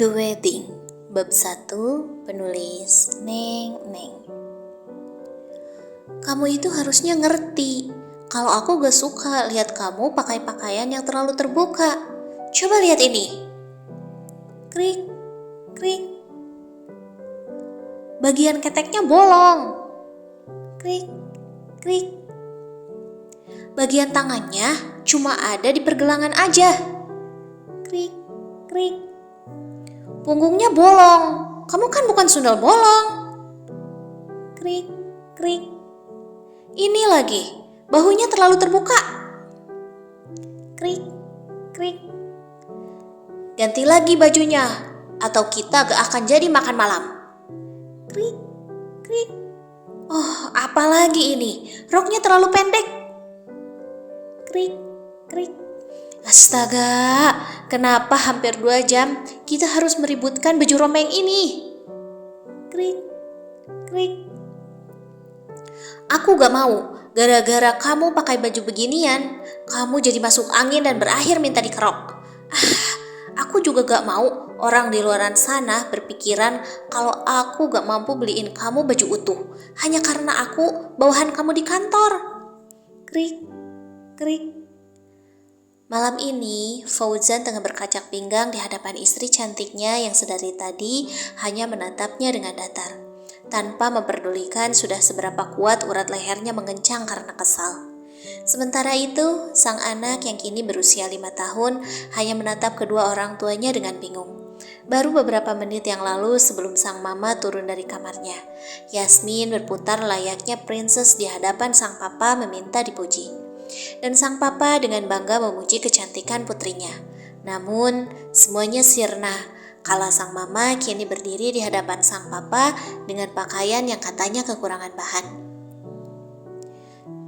The Wedding, Bab 1, penulis Neng. Kamu itu harusnya ngerti kalau aku gak suka lihat kamu pakai pakaian yang terlalu terbuka. Coba lihat ini. Krik, krik. Bagian keteknya bolong. Krik, krik. Bagian tangannya cuma ada di pergelangan aja. Krik, krik. Punggungnya bolong. Kamu kan bukan sundal bolong. Krik, krik. Ini lagi, bahunya terlalu terbuka. Krik, krik. Ganti lagi bajunya, atau kita gak akan jadi makan malam. Krik, krik. Oh, apalagi ini, roknya terlalu pendek. Krik, krik. Astaga, kenapa hampir 2 jam kita harus meributkan baju rombeng ini? Krik, krik. Aku gak mau, gara-gara kamu pakai baju beginian, kamu jadi masuk angin dan berakhir minta dikerok. Aku juga gak mau orang di luaran sana berpikiran kalau aku gak mampu beliin kamu baju utuh, hanya karena aku bawahan kamu di kantor. Krik, krik. Malam ini, Fauzan tengah berkacak pinggang di hadapan istri cantiknya yang sedari tadi hanya menatapnya dengan datar, tanpa memperdulikan sudah seberapa kuat urat lehernya mengencang karena kesal. Sementara itu, sang anak yang kini berusia 5 tahun hanya menatap kedua orang tuanya dengan bingung. Baru beberapa menit yang lalu sebelum sang mama turun dari kamarnya, Yasmin berputar layaknya princess di hadapan sang papa meminta dipuji. Dan sang papa dengan bangga memuji kecantikan putrinya. Namun semuanya sirna kala sang mama kini berdiri di hadapan sang papa dengan pakaian yang katanya kekurangan bahan.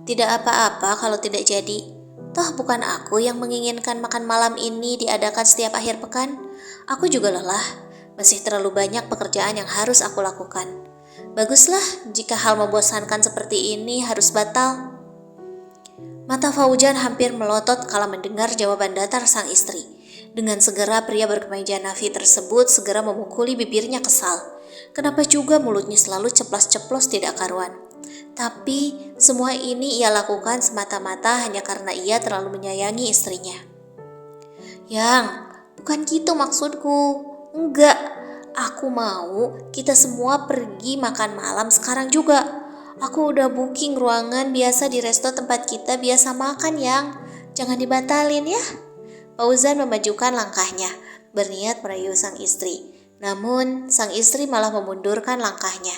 Tidak apa-apa kalau tidak jadi. Toh bukan aku yang menginginkan makan malam ini diadakan setiap akhir pekan. Aku juga lelah. Masih terlalu banyak pekerjaan yang harus aku lakukan. Baguslah jika hal membosankan seperti ini harus batal. Mata Fauzan hampir melotot kala mendengar jawaban datar sang istri. Dengan segera pria berkemeja navy tersebut segera memukuli bibirnya kesal. Kenapa juga mulutnya selalu ceplas-ceplos tidak karuan. Tapi semua ini ia lakukan semata-mata hanya karena ia terlalu menyayangi istrinya. Yang, bukan gitu maksudku. Enggak, aku mau kita semua pergi makan malam sekarang juga. Aku udah booking ruangan biasa di resto tempat kita biasa makan, Yang. Jangan dibatalin ya. Fauzan memajukan langkahnya, berniat merayu sang istri. Namun, sang istri malah memundurkan langkahnya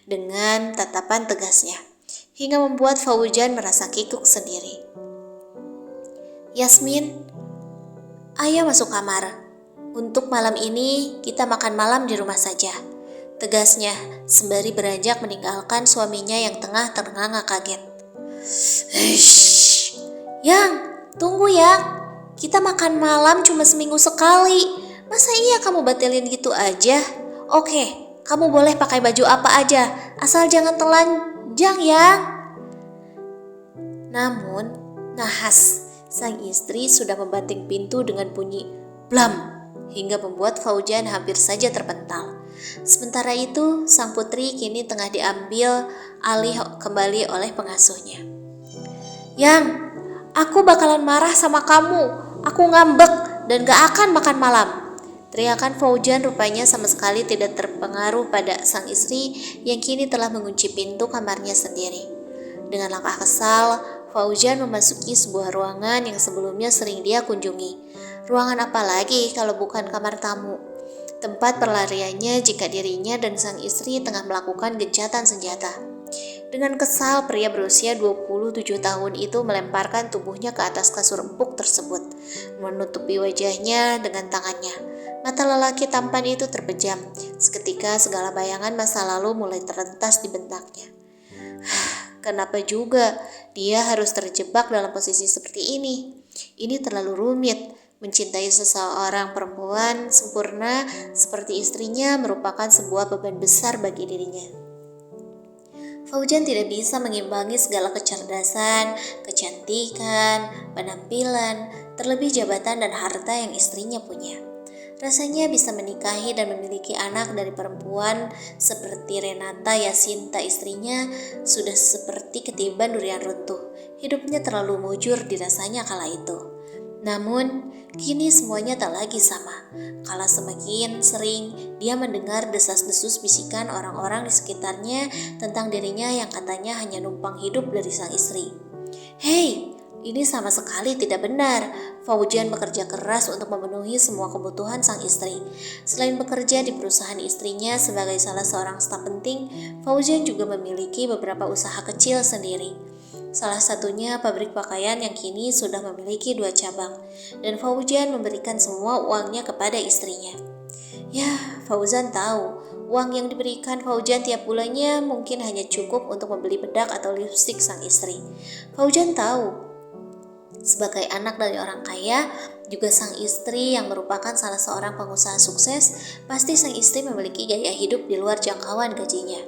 dengan tatapan tegasnya, hingga membuat Fauzan merasa kikuk sendiri. Yasmin, ayo masuk kamar. Untuk malam ini, kita makan malam di rumah saja. Tegasnya, sembari beranjak meninggalkan suaminya yang tengah ternganga kaget. Yang, tunggu Yang. Kita makan malam cuma seminggu sekali. Masa iya kamu batalin gitu aja? Oke, kamu boleh pakai baju apa aja, asal jangan telanjang Yang. Namun, nahas, sang istri sudah membanting pintu dengan bunyi blam, hingga membuat Fauzan hampir saja terpental. Sementara itu, sang putri kini tengah diambil alih kembali oleh pengasuhnya. Yang, aku bakalan marah sama kamu. Aku ngambek dan gak akan makan malam. Teriakan Fauzan rupanya sama sekali tidak terpengaruh pada sang istri yang kini telah mengunci pintu kamarnya sendiri. Dengan langkah kesal, Fauzan memasuki sebuah ruangan yang sebelumnya sering dia kunjungi. Ruangan apa lagi kalau bukan kamar tamu? Tempat pelariannya jika dirinya dan sang istri tengah melakukan gencatan senjata. Dengan kesal, pria berusia 27 tahun itu melemparkan tubuhnya ke atas kasur empuk tersebut, menutupi wajahnya dengan tangannya. Mata lelaki tampan itu terpejam, seketika segala bayangan masa lalu mulai terlintas di benaknya. Kenapa juga dia harus terjebak dalam posisi seperti ini? Ini terlalu rumit. Mencintai seseorang perempuan sempurna seperti istrinya merupakan sebuah beban besar bagi dirinya. Fauzan tidak bisa mengimbangi segala kecerdasan, kecantikan, penampilan, terlebih jabatan dan harta yang istrinya punya. Rasanya bisa menikahi dan memiliki anak dari perempuan seperti Renata Yasinta istrinya sudah seperti ketiban durian runtuh. Hidupnya terlalu mujur dirasanya kala itu. Namun, kini semuanya tak lagi sama. Kala semakin sering dia mendengar desas-desus bisikan orang-orang di sekitarnya tentang dirinya yang katanya hanya numpang hidup dari sang istri. Hei, ini sama sekali tidak benar. Fauzian bekerja keras untuk memenuhi semua kebutuhan sang istri. Selain bekerja di perusahaan istrinya sebagai salah seorang staf penting, Fauzian juga memiliki beberapa usaha kecil sendiri. Salah satunya pabrik pakaian yang kini sudah memiliki 2 cabang, dan Fauzian memberikan semua uangnya kepada istrinya. Ya, Fauzan tahu, uang yang diberikan Fauzian tiap bulannya mungkin hanya cukup untuk membeli bedak atau lipstik sang istri. Fauzian tahu, sebagai anak dari orang kaya, juga sang istri yang merupakan salah seorang pengusaha sukses, pasti sang istri memiliki gaya hidup di luar jangkauan gajinya.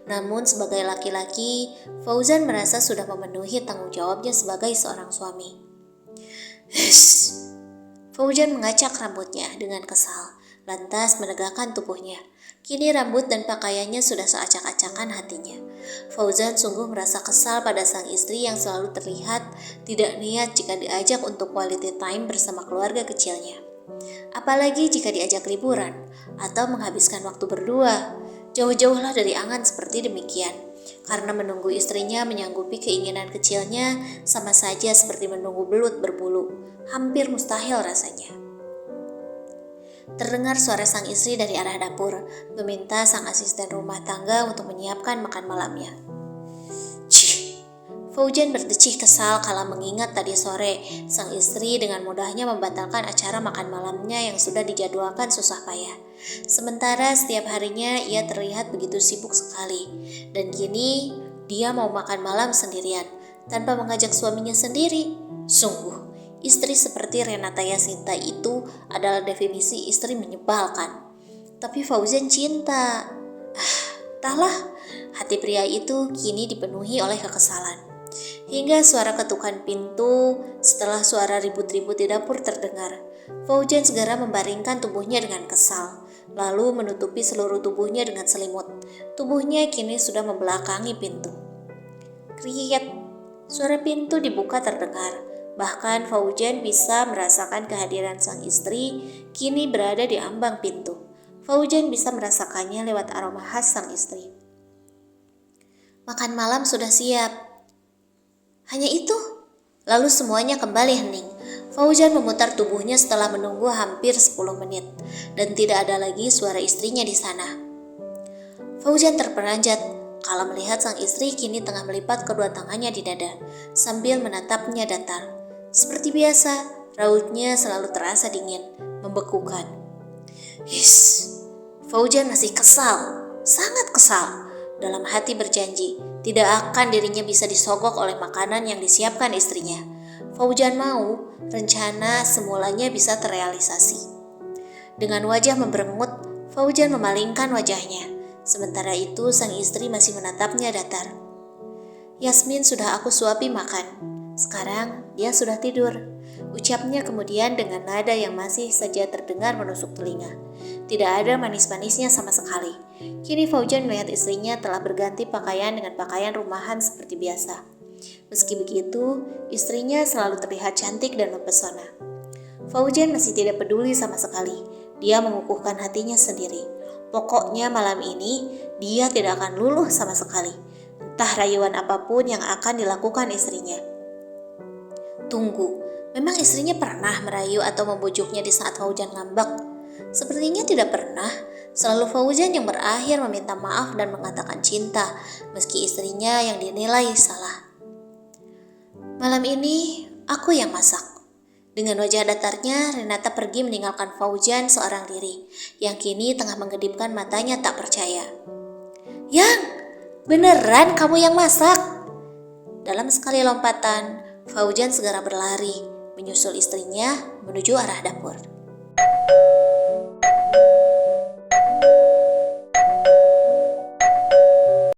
Namun sebagai laki-laki, Fauzan merasa sudah memenuhi tanggung jawabnya sebagai seorang suami. Hush! Fauzan mengacak rambutnya dengan kesal, lantas menegakkan tubuhnya. Kini rambut dan pakaiannya sudah seacak-acakan hatinya. Fauzan sungguh merasa kesal pada sang istri yang selalu terlihat tidak niat jika diajak untuk quality time bersama keluarga kecilnya. Apalagi jika diajak liburan atau menghabiskan waktu berdua. Jauh-jauhlah dari angan seperti demikian, karena menunggu istrinya menyanggupi keinginan kecilnya sama saja seperti menunggu belut berbulu, hampir mustahil rasanya. Terdengar suara sang istri dari arah dapur, meminta sang asisten rumah tangga untuk menyiapkan makan malamnya. Fauzan berdecih kesal kala mengingat tadi sore sang istri dengan mudahnya membatalkan acara makan malamnya yang sudah dijadwalkan susah payah. Sementara setiap harinya ia terlihat begitu sibuk sekali, dan kini dia mau makan malam sendirian tanpa mengajak suaminya sendiri. Sungguh, istri seperti Renata Yasinta itu adalah definisi istri menyebalkan. Tapi Fauzan cinta. Entahlah, hati pria itu kini dipenuhi oleh kekesalan. Hingga suara ketukan pintu setelah suara ribut-ribut di dapur terdengar. Fauzan segera membaringkan tubuhnya dengan kesal, lalu menutupi seluruh tubuhnya dengan selimut. Tubuhnya kini sudah membelakangi pintu. Kriet, suara pintu dibuka terdengar. Bahkan Fauzan bisa merasakan kehadiran sang istri kini berada di ambang pintu. Fauzan bisa merasakannya lewat aroma khas sang istri. Makan malam sudah siap. Hanya itu, lalu semuanya kembali hening. Fauzan memutar tubuhnya setelah menunggu hampir 10 menit, dan tidak ada lagi suara istrinya di sana. Fauzan terperanjat kala melihat sang istri kini tengah melipat kedua tangannya di dada, sambil menatapnya datar. Seperti biasa, rautnya selalu terasa dingin, membekukan. Fauzan masih kesal, sangat kesal. Dalam hati berjanji, tidak akan dirinya bisa disogok oleh makanan yang disiapkan istrinya. Fauzan mau rencana semulanya bisa terrealisasi. Dengan wajah memberengut, Fauzan memalingkan wajahnya. Sementara itu sang istri masih menatapnya datar. Yasmin sudah aku suapi makan. Sekarang dia sudah tidur. Ucapnya kemudian dengan nada yang masih saja terdengar menusuk telinga. Tidak ada manis-manisnya sama sekali. Kini Fauzan melihat istrinya telah berganti pakaian dengan pakaian rumahan seperti biasa. Meski begitu, istrinya selalu terlihat cantik dan mempesona. Fauzan masih tidak peduli sama sekali. Dia mengukuhkan hatinya sendiri. Pokoknya malam ini dia tidak akan luluh sama sekali. Entah rayuan apapun yang akan dilakukan istrinya. Tunggu, memang istrinya pernah merayu atau membujuknya di saat Fauzan ngambek? Sepertinya tidak pernah. Selalu Fauzan yang berakhir meminta maaf dan mengatakan cinta, meski istrinya yang dinilai salah. Malam ini aku yang masak. Dengan wajah datarnya, Renata pergi meninggalkan Fauzan seorang diri, yang kini tengah menggedipkan matanya tak percaya. Yang, beneran kamu yang masak? Dalam sekali lompatan, Fauzan segera berlari, menyusul istrinya menuju arah dapur.